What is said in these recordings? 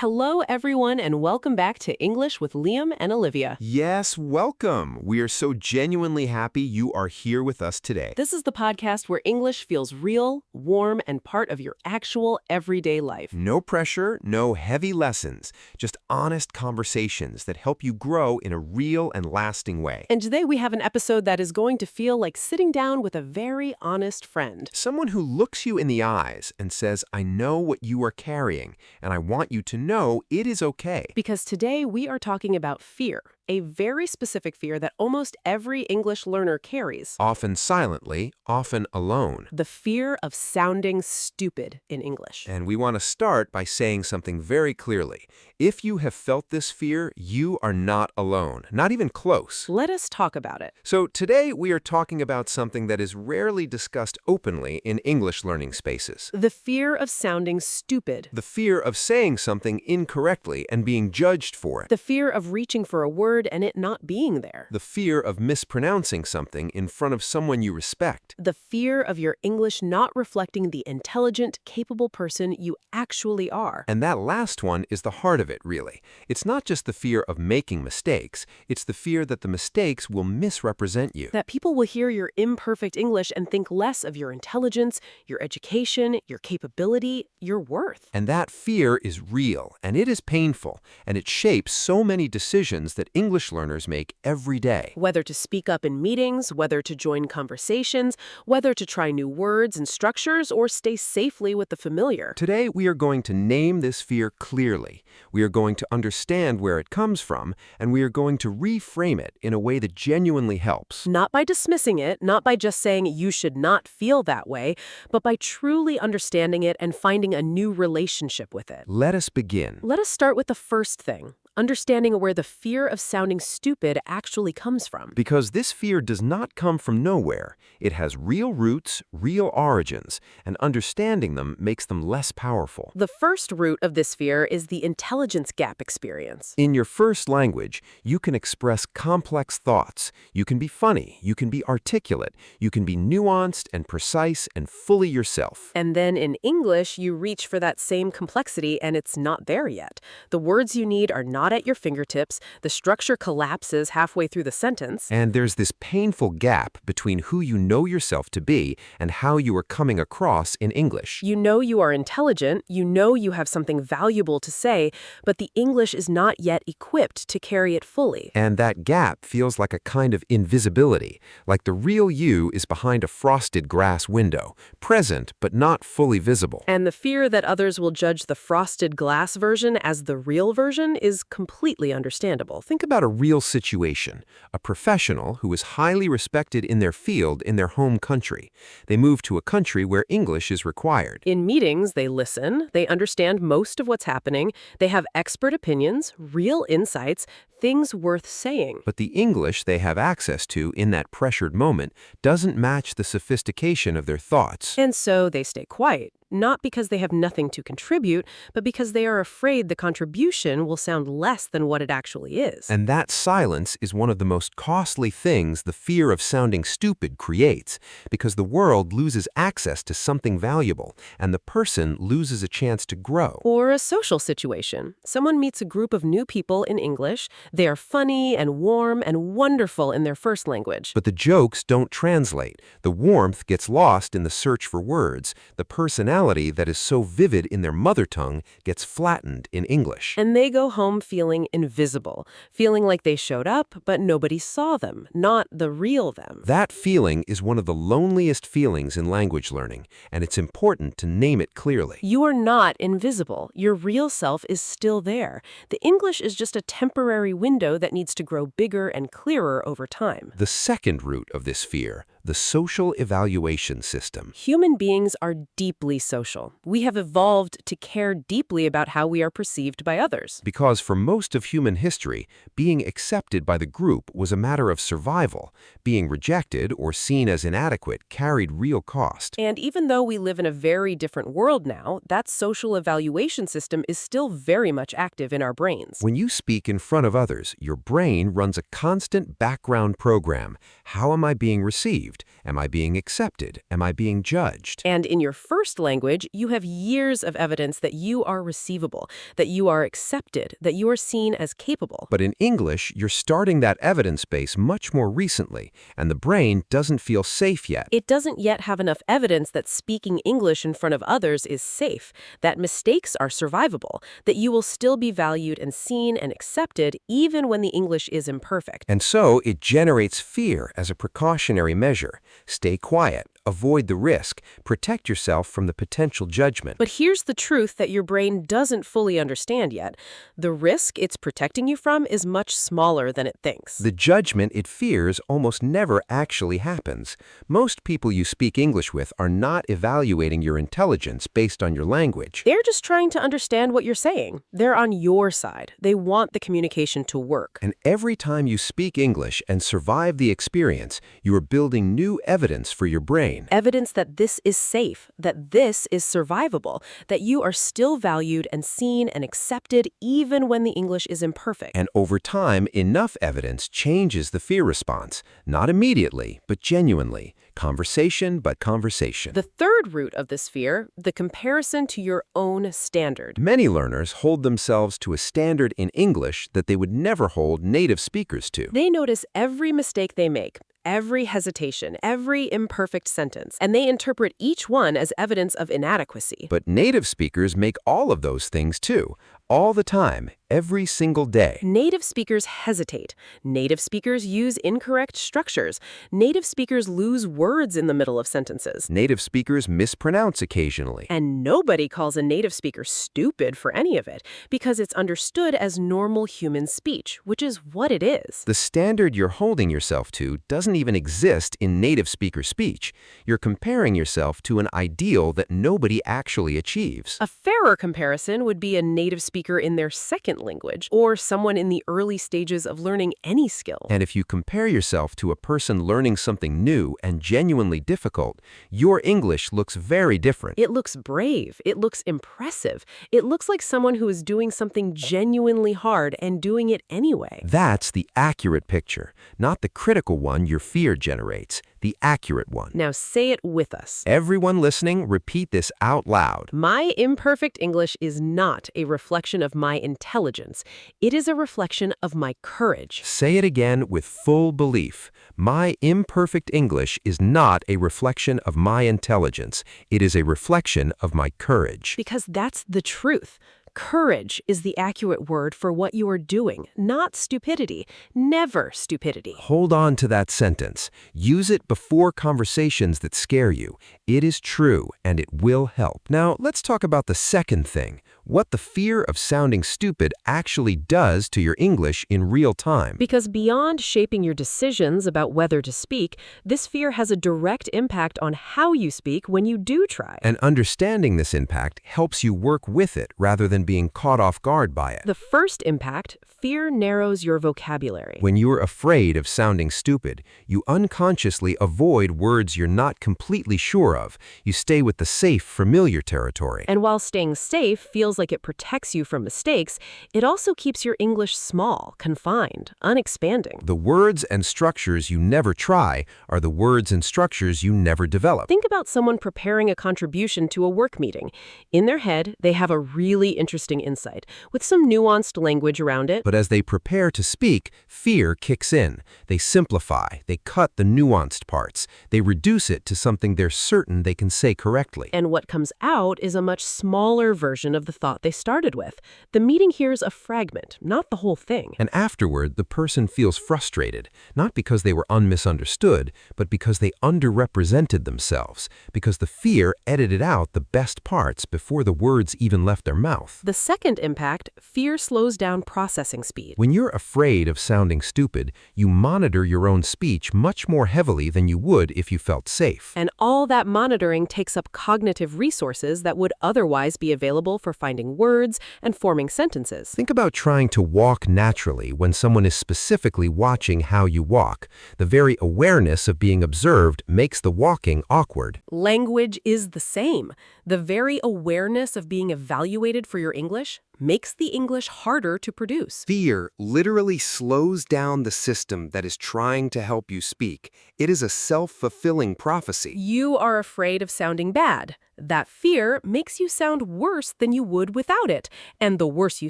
Hello, everyone, and welcome back to English with Liam and Olivia. Yes, welcome. We are so genuinely happy you are here with us today. This is the podcast where English feels real, warm, and part of your actual everyday life. No pressure, no heavy lessons, just honest conversations that help you grow in a real and lasting way. And today we have an episode that is going to feel like sitting down with a very honest friend. Someone who looks you in the eyes and says, I know what you are carrying, and I want you to know it is okay. Because today we are talking about fear, a very specific fear that almost every English learner carries. Often silently, often alone. The fear of sounding stupid in English. And we want to start by saying something very clearly. If you have felt this fear, you are not alone, not even close. Let us talk about it. So today we are talking about something that is rarely discussed openly in English learning spaces. The fear of sounding stupid. The fear of saying something incorrectly and being judged for it. The fear of reaching for a word and it not being there. The fear of mispronouncing something in front of someone you respect. The fear of your English not reflecting the intelligent, capable person you actually are. And that last one is the heart of it, really. It's not just the fear of making mistakes, it's the fear that the mistakes will misrepresent you. That people will hear your imperfect English and think less of your intelligence, your education, your capability, your worth. And that fear is real, and it is painful, and it shapes so many decisions that English learners make every day. Whether to speak up in meetings, whether to join conversations, whether to try new words and structures, or stay safely with the familiar. Today, we are going to name this fear clearly. We are going to understand where it comes from, and we are going to reframe it in a way that genuinely helps. Not by dismissing it, not by just saying you should not feel that way, but by truly understanding it and finding a new relationship with it. Let us begin. Let us start with the first thing. Understanding where the fear of sounding stupid actually comes from. Because this fear does not come from nowhere. It has real roots, real origins, and understanding them makes them less powerful. The first root of this fear is the intelligence gap experience. In your first language, you can express complex thoughts. You can be funny, you can be articulate, you can be nuanced and precise and fully yourself. And then in English, you reach for that same complexity and it's not there yet. The words you need are not at your fingertips, the structure collapses halfway through the sentence. And there's this painful gap between who you know yourself to be and how you are coming across in English. You know you are intelligent, you know you have something valuable to say, but the English is not yet equipped to carry it fully. And that gap feels like a kind of invisibility, like the real you is behind a frosted glass window, present but not fully visible. And the fear that others will judge the frosted glass version as the real version is completely understandable. Think about a real situation. A professional who is highly respected in their field in their home country. They move to a country where English is required. In meetings, they listen, they understand most of what's happening, they have expert opinions, real insights, things worth saying. But the English they have access to in that pressured moment doesn't match the sophistication of their thoughts. And so they stay quiet. Not because they have nothing to contribute, but because they are afraid the contribution will sound less than what it actually is. And that silence is one of the most costly things the fear of sounding stupid creates, because the world loses access to something valuable, and the person loses a chance to grow. Or a social situation. Someone meets a group of new people in English. They are funny and warm and wonderful in their first language. But the jokes don't translate. The warmth gets lost in the search for words. The personality that is so vivid in their mother tongue gets flattened in English. And they go home feeling invisible, feeling like they showed up, but nobody saw them, not the real them. That feeling is one of the loneliest feelings in language learning, and it's important to name it clearly. You are not invisible. Your real self is still there. The English is just a temporary window that needs to grow bigger and clearer over time. The second root of this fear, the social evaluation system. Human beings are deeply social. We have evolved to care deeply about how we are perceived by others. Because for most of human history, being accepted by the group was a matter of survival. Being rejected or seen as inadequate carried real cost. And even though we live in a very different world now, that social evaluation system is still very much active in our brains. When you speak in front of others, your brain runs a constant background program. How am I being received? approved? Am I being accepted? Am I being judged? And in your first language, you have years of evidence that you are receivable, that you are accepted, that you are seen as capable. But in English, you're starting that evidence base much more recently, and the brain doesn't feel safe yet. It doesn't yet have enough evidence that speaking English in front of others is safe, that mistakes are survivable, that you will still be valued and seen and accepted even when the English is imperfect. And so it generates fear as a precautionary measure. Stay quiet, avoid the risk, protect yourself from the potential judgment. But here's the truth that your brain doesn't fully understand yet. The risk it's protecting you from is much smaller than it thinks. The judgment it fears almost never actually happens. Most people you speak English with are not evaluating your intelligence based on your language. They're just trying to understand what you're saying. They're on your side. They want the communication to work. And every time you speak English and survive the experience, you are building new evidence for your brain. Evidence that this is safe, that this is survivable, that you are still valued and seen and accepted even when the English is imperfect. And over time, enough evidence changes the fear response. Not immediately, but genuinely. Conversation, but conversation. The third root of this fear, the comparison to your own standard. Many learners hold themselves to a standard in English that they would never hold native speakers to. They notice every mistake they make, every hesitation, every imperfect sentence, and they interpret each one as evidence of inadequacy. But native speakers make all of those things too, all the time, every single day. Native speakers hesitate. Native speakers use incorrect structures. Native speakers lose words in the middle of sentences. Native speakers mispronounce occasionally. And nobody calls a native speaker stupid for any of it, because it's understood as normal human speech, which is what it is. The standard you're holding yourself to doesn't even exist in native speaker speech. You're comparing yourself to an ideal that nobody actually achieves. A fairer comparison would be a native speaker in their second language, or someone in the early stages of learning any skill. And if you compare yourself to a person learning something new and genuinely difficult, your English looks very different. It looks brave. It looks impressive. It looks like someone who is doing something genuinely hard and doing it anyway. That's the accurate picture, not the critical one your fear generates, the accurate one. Now say it with us. Everyone listening, repeat this out loud. My imperfect English is not a reflection of my intelligence. It is a reflection of my courage. Say it again with full belief. My imperfect English is not a reflection of my intelligence. It is a reflection of my courage. Because that's the truth. Courage is the accurate word for what you are doing, not stupidity. Never stupidity. Hold on to that sentence. Use it before conversations that scare you. It is true, and it will help. Now, let's talk about the second thing, what the fear of sounding stupid actually does to your English in real time. Because beyond shaping your decisions about whether to speak, this fear has a direct impact on how you speak when you do try. And understanding this impact helps you work with it rather than being caught off guard by it. The first impact, fear narrows your vocabulary. When you're afraid of sounding stupid, you unconsciously avoid words you're not completely sure of. You stay with the safe, familiar territory. And while staying safe feels like it protects you from mistakes, it also keeps your English small, confined, unexpanding. The words and structures you never try are the words and structures you never develop. Think about someone preparing a contribution to a work meeting. In their head, they have a really interesting insight, with some nuanced language around it. But as they prepare to speak, fear kicks in. They simplify, they cut the nuanced parts, they reduce it to something they're certain they can say correctly. And what comes out is a much smaller version of the thought they started with. The meeting hears a fragment, not the whole thing. And afterward, the person feels frustrated, not because they were unmisunderstood, but because they underrepresented themselves, because the fear edited out the best parts before the words even left their mouth. The second impact, fear slows down processing speed. When you're afraid of sounding stupid, you monitor your own speech much more heavily than you would if you felt safe. And all that monitoring takes up cognitive resources that would otherwise be available for finding words and forming sentences. Think about trying to walk naturally when someone is specifically watching how you walk. The very awareness of being observed makes the walking awkward. Language is the same. The very awareness of being evaluated for your English makes the English harder to produce. Fear literally slows down the system that is trying to help you speak. It is a self-fulfilling prophecy. You are afraid of sounding bad. That fear makes you sound worse than you would without it. And the worse you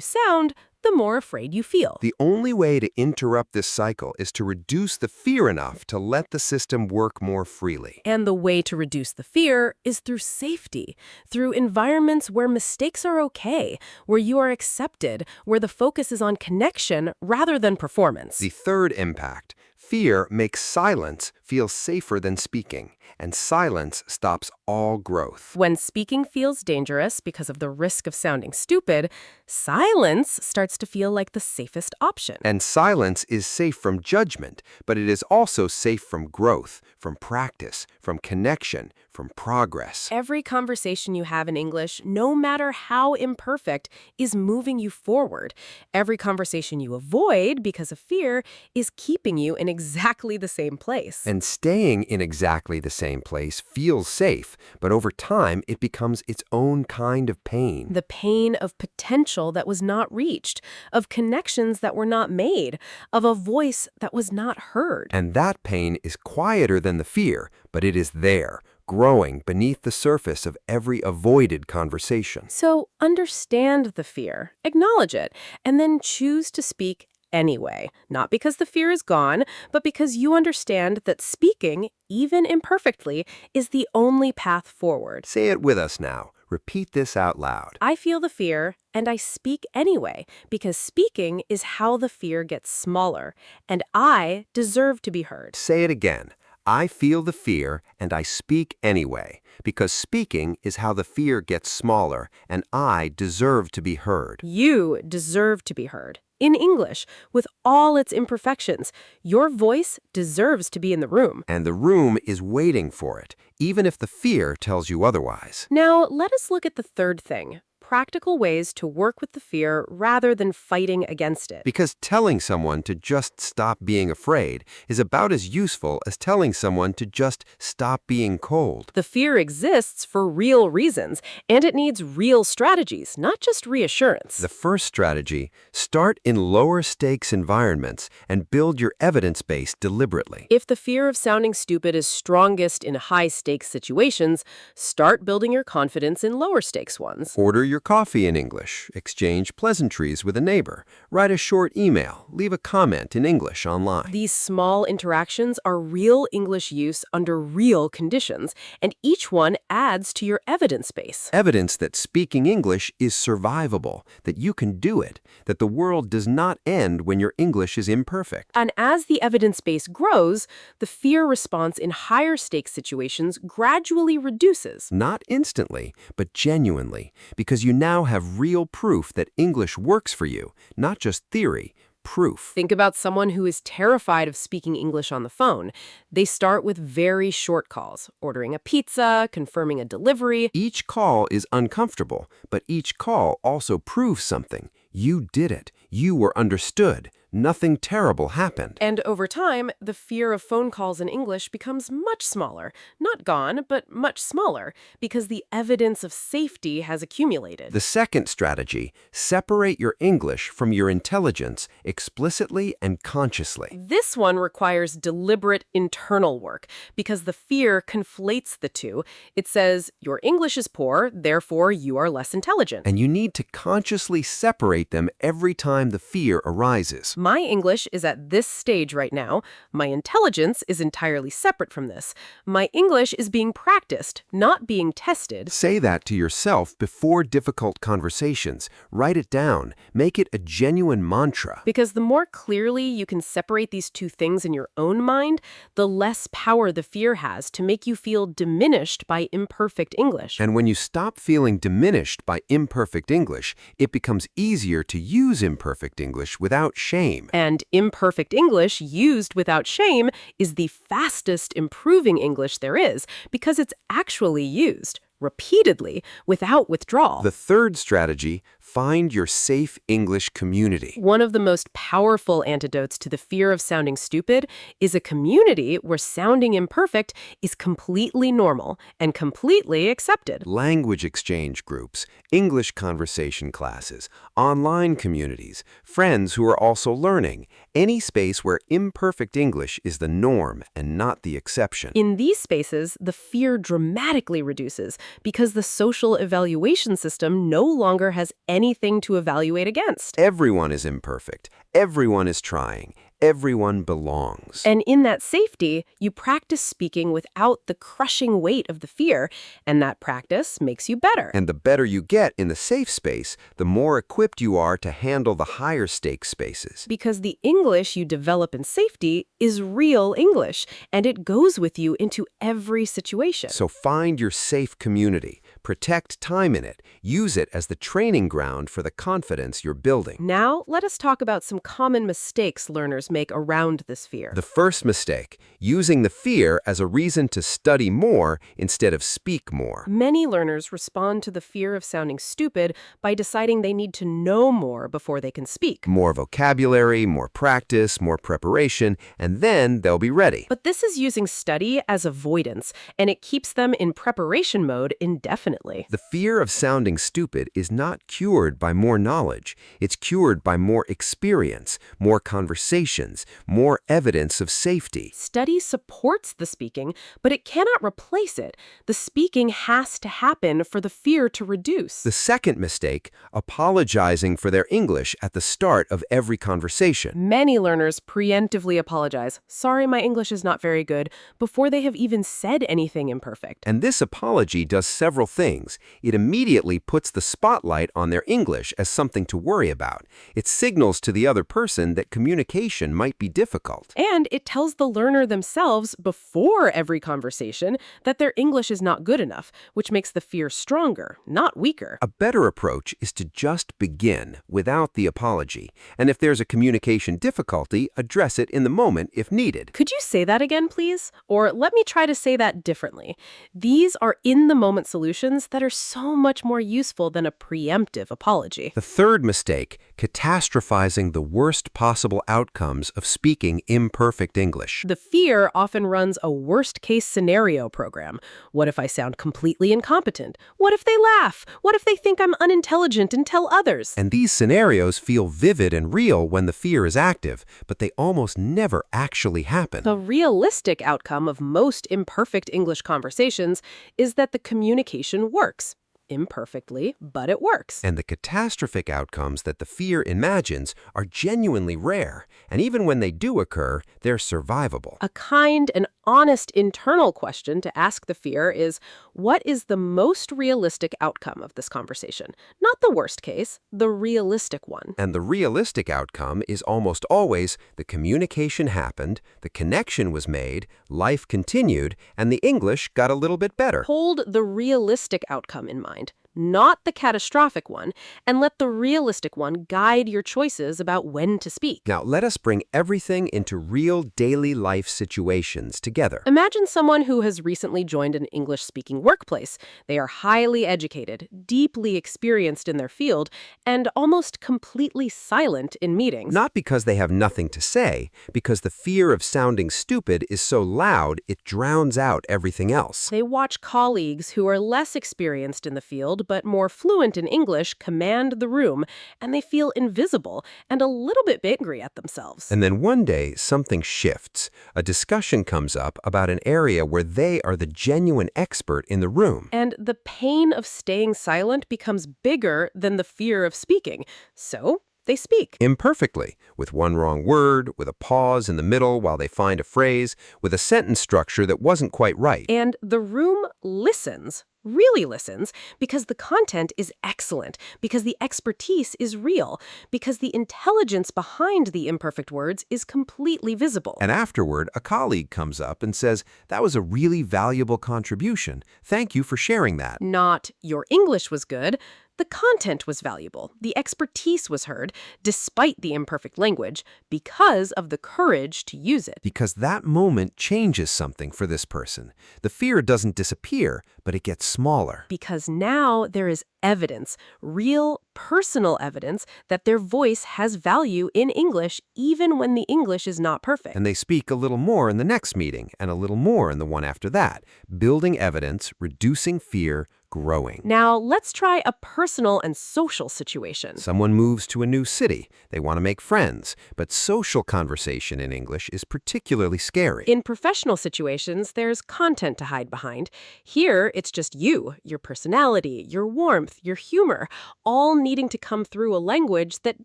sound, the more afraid you feel. The only way to interrupt this cycle is to reduce the fear enough to let the system work more freely. And the way to reduce the fear is through safety, through environments where mistakes are okay, where you are accepted, where the focus is on connection rather than performance. The third impact: fear makes silence feel safer than speaking, and silence stops all growth. When speaking feels dangerous because of the risk of sounding stupid, silence starts to feel like the safest option. And silence is safe from judgment, but it is also safe from growth, from practice, from connection, from progress. Every conversation you have in English, no matter how imperfect, is moving you forward. Every conversation you avoid because of fear is keeping you in exactly the same place. And staying in exactly the same place feels safe, but over time it becomes its own kind of pain. The pain of potential that was not reached, of connections that were not made, of a voice that was not heard. And that pain is quieter than the fear, but it is there, growing beneath the surface of every avoided conversation. So understand the fear, acknowledge it, and then choose to speak anyway. Not because the fear is gone, but because you understand that speaking, even imperfectly, is the only path forward. Say it with us now. Repeat this out loud. I feel the fear, and I speak anyway, because speaking is how the fear gets smaller, and I deserve to be heard. Say it again. I feel the fear, and I speak anyway, because speaking is how the fear gets smaller, and I deserve to be heard. You deserve to be heard. In English, with all its imperfections, your voice deserves to be in the room. And the room is waiting for it, even if the fear tells you otherwise. Now, let us look at the third thing. Practical ways to work with the fear rather than fighting against it. Because telling someone to just stop being afraid is about as useful as telling someone to just stop being cold. The fear exists for real reasons, and it needs real strategies, not just reassurance. The first strategy: start in lower stakes environments and build your evidence base deliberately. If the fear of sounding stupid is strongest in high-stakes situations, start building your confidence in lower-stakes ones. Order your coffee in English, exchange pleasantries with a neighbor, write a short email, leave a comment in English online. These small interactions are real English use under real conditions, and each one adds to your evidence base. Evidence that speaking English is survivable, that you can do it, that the world does not end when your English is imperfect. And as the evidence base grows, the fear response in higher stakes situations gradually reduces. Not instantly, but genuinely, because you now have real proof that English works for you, not just theory, proof. Think about someone who is terrified of speaking English on the phone. They start with very short calls, ordering a pizza, confirming a delivery. Each call is uncomfortable, but each call also proves something. You did it. You were understood. Nothing terrible happened. And over time, the fear of phone calls in English becomes much smaller. Not gone, but much smaller, because the evidence of safety has accumulated. The second strategy: separate your English from your intelligence explicitly and consciously. This one requires deliberate internal work, because the fear conflates the two. It says, your English is poor, therefore you are less intelligent. And you need to consciously separate them every time the fear arises. My English is at this stage right now. My intelligence is entirely separate from this. My English is being practiced, not being tested. Say that to yourself before difficult conversations. Write it down. Make it a genuine mantra. Because the more clearly you can separate these two things in your own mind, the less power the fear has to make you feel diminished by imperfect English. And when you stop feeling diminished by imperfect English, it becomes easier to use imperfect English without shame. And imperfect English used without shame is the fastest improving English there is because it's actually used. repeatedly, without withdrawal. The third strategy, find your safe English community. One of the most powerful antidotes to the fear of sounding stupid is a community where sounding imperfect is completely normal and completely accepted. Language exchange groups, English conversation classes, online communities, friends who are also learning, any space where imperfect English is the norm and not the exception. In these spaces, the fear dramatically reduces because the social evaluation system no longer has anything to evaluate against. Everyone is imperfect. Everyone is trying. Everyone belongs. And in that safety, you practice speaking without the crushing weight of the fear, and that practice makes you better. And the better you get in the safe space, the more equipped you are to handle the higher stakes spaces. Because the English you develop in safety is real English, and it goes with you into every situation. So find your safe community, protect time in it, use it as the training ground for the confidence you're building. Now, let us talk about some common mistakes learners make around this fear. The first mistake, using the fear as a reason to study more instead of speak more. Many learners respond to the fear of sounding stupid by deciding they need to know more before they can speak. More vocabulary, more practice, more preparation, and then they'll be ready. But this is using study as avoidance, and it keeps them in preparation mode indefinitely. The fear of sounding stupid is not cured by more knowledge. It's cured by more experience, more conversations, more evidence of safety. Study supports the speaking, but it cannot replace it. The speaking has to happen for the fear to reduce. The second mistake, apologizing for their English at the start of every conversation. Many learners preemptively apologize, "Sorry, my English is not very good," before they have even said anything imperfect. And this apology does several things. It immediately puts the spotlight on their English as something to worry about. It signals to the other person that communication might be difficult. And it tells the learner themselves before every conversation that their English is not good enough, which makes the fear stronger, not weaker. A better approach is to just begin without the apology. And if there's a communication difficulty, address it in the moment if needed. Could you say that again, please? Or let me try to say that differently. These are in-the-moment solutions that are so much more useful than a preemptive apology. The third mistake, catastrophizing the worst possible outcomes of speaking imperfect English. The fear often runs a worst-case scenario program. What if I sound completely incompetent? What if they laugh? What if they think I'm unintelligent and tell others? And these scenarios feel vivid and real when the fear is active, but they almost never actually happen. The realistic outcome of most imperfect English conversations is that the communication works. Imperfectly, but it works. And the catastrophic outcomes that the fear imagines are genuinely rare, and even when they do occur, they're survivable. A kind and honest internal question to ask the fear is, what is the most realistic outcome of this conversation? Not the worst case, the realistic one. And the realistic outcome is almost always the communication happened, the connection was made, life continued, and the English got a little bit better. Hold the realistic outcome in mind, not the catastrophic one, and let the realistic one guide your choices about when to speak. Now, let us bring everything into real daily life situations together. Imagine someone who has recently joined an English-speaking workplace. They are highly educated, deeply experienced in their field, and almost completely silent in meetings. Not because they have nothing to say, because the fear of sounding stupid is so loud it drowns out everything else. They watch colleagues who are less experienced in the field but more fluent in English command the room, and they feel invisible and a little bit angry at themselves. And then one day, something shifts. A discussion comes up about an area where they are the genuine expert in the room. And the pain of staying silent becomes bigger than the fear of speaking. So they speak. Imperfectly, with one wrong word, with a pause in the middle while they find a phrase, with a sentence structure that wasn't quite right. And the room listens, really listens, because the content is excellent, because the expertise is real, because the intelligence behind the imperfect words is completely visible. And afterward, a colleague comes up and says, "That was a really valuable contribution. Thank you for sharing that." Not, "Your English was good," The content was valuable. The expertise was heard, despite the imperfect language, because of the courage to use it. Because that moment changes something for this person. The fear doesn't disappear, but it gets smaller. Because now there is evidence, real, personal evidence, that their voice has value in English even when the English is not perfect. And they speak a little more in the next meeting and a little more in the one after that, building evidence, reducing fear, growing. Now, let's try a personal and social situation. Someone moves to a new city. They want to make friends, but social conversation in English is particularly scary. In professional situations, there's content to hide behind. Here, it's just you, your personality, your warmth, your humor, all needing to come through a language that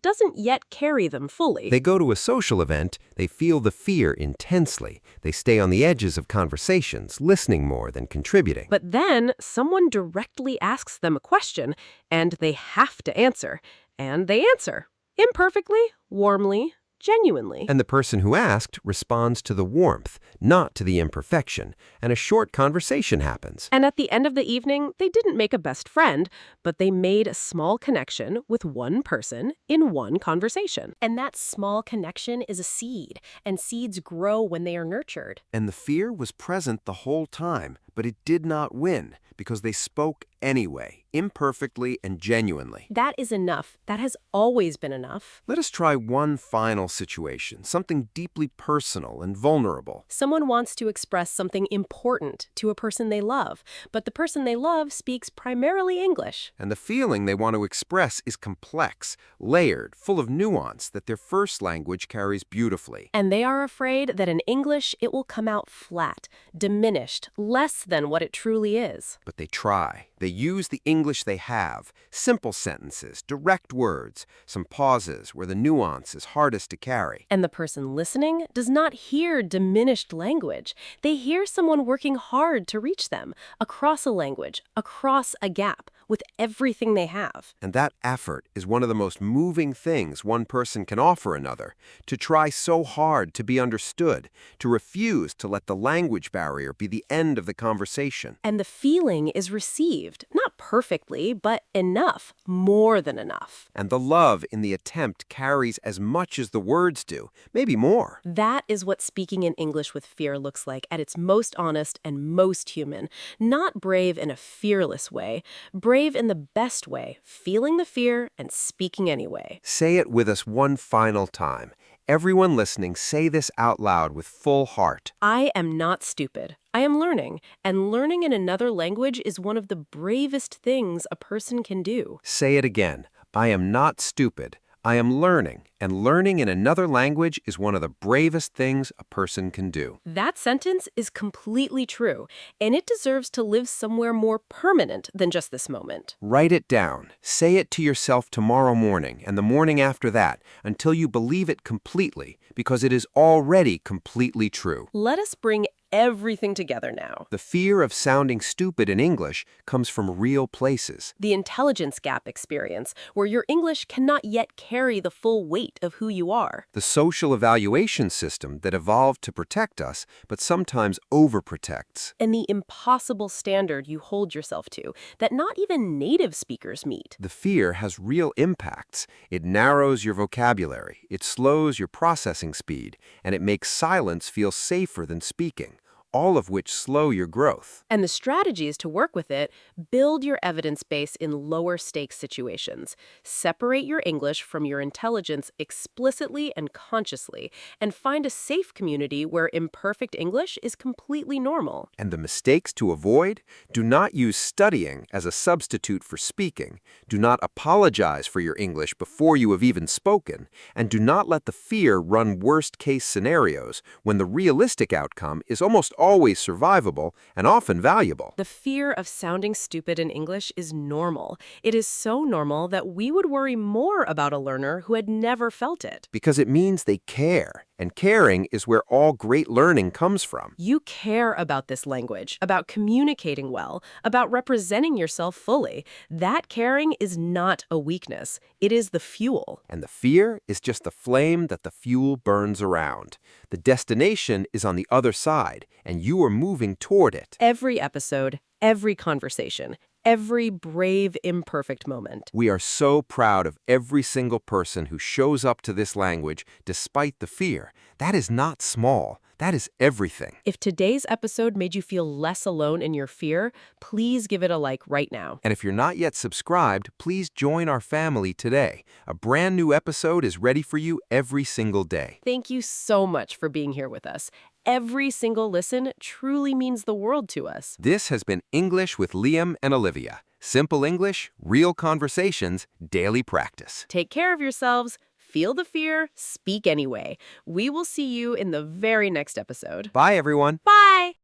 doesn't yet carry them fully. They go to a social event, they feel the fear intensely. They stay on the edges of conversations, listening more than contributing. But then someone directly asks them a question, and they have to answer. And they answer. Imperfectly, warmly, genuinely. And the person who asked responds to the warmth, not to the imperfection, and a short conversation happens. And at the end of the evening, they didn't make a best friend, but they made a small connection with one person in one conversation. And that small connection is a seed, and seeds grow when they are nurtured. And the fear was present the whole time, but it did not win because they spoke anyway, imperfectly and genuinely. That is enough. That has always been enough. Let us try one final situation, something deeply personal and vulnerable. Someone wants to express something important to a person they love, but the person they love speaks primarily English. And the feeling they want to express is complex, layered, full of nuance that their first language carries beautifully. And they are afraid that in English it will come out flat, diminished, less than what it truly is. But they try. They use the English they have, simple sentences, direct words, some pauses where the nuance is hardest to carry. And the person listening does not hear diminished language. They hear someone working hard to reach them, across a language, across a gap, with everything they have. And that effort is one of the most moving things one person can offer another, to try so hard to be understood, to refuse to let the language barrier be the end of the conversation. And the feeling is received, not perfectly, but enough, more than enough. And the love in the attempt carries as much as the words do, maybe more. That is what speaking in English with fear looks like at its most honest and most human. Not brave in a fearless way, brave in the best way, feeling the fear and speaking anyway. Say it with us one final time. Everyone listening, say this out loud with full heart. I am not stupid. I am learning, and learning in another language is one of the bravest things a person can do. Say it again. I am not stupid. I am learning, and learning in another language is one of the bravest things a person can do. That sentence is completely true, and it deserves to live somewhere more permanent than just this moment. Write it down. Say it to yourself tomorrow morning and the morning after that until you believe it completely, because it is already completely true. Let us bring everything together now. The fear of sounding stupid in English comes from real places. The intelligence gap experience, where your English cannot yet carry the full weight of who you are. The social evaluation system that evolved to protect us, but sometimes overprotects. And the impossible standard you hold yourself to, that not even native speakers meet. The fear has real impacts. It narrows your vocabulary, it slows your processing speed, and it makes silence feel safer than speaking, all of which slow your growth. And the strategies to work with it: build your evidence base in lower stakes situations. Separate your English from your intelligence explicitly and consciously, and find a safe community where imperfect English is completely normal. And the mistakes to avoid? Do not use studying as a substitute for speaking. Do not apologize for your English before you have even spoken. And do not let the fear run worst-case scenarios when the realistic outcome is almost always survivable and often valuable. The fear of sounding stupid in English is normal. It is so normal that we would worry more about a learner who had never felt it. Because it means they care, and caring is where all great learning comes from. You care about this language, about communicating well, about representing yourself fully. That caring is not a weakness. It is the fuel. And the fear is just the flame that the fuel burns around. The destination is on the other side, and you are moving toward it. Every episode, every conversation, every brave, imperfect moment. We are so proud of every single person who shows up to this language despite the fear. That is not small. That is everything. If today's episode made you feel less alone in your fear, please give it a like right now. And if you're not yet subscribed, please join our family today. A brand new episode is ready for you every single day. Thank you so much for being here with us. Every single listen truly means the world to us. This has been English with Liam and Olivia. Simple English, real conversations, daily practice. Take care of yourselves. Feel the fear, speak anyway. We will see you in the very next episode. Bye, everyone. Bye!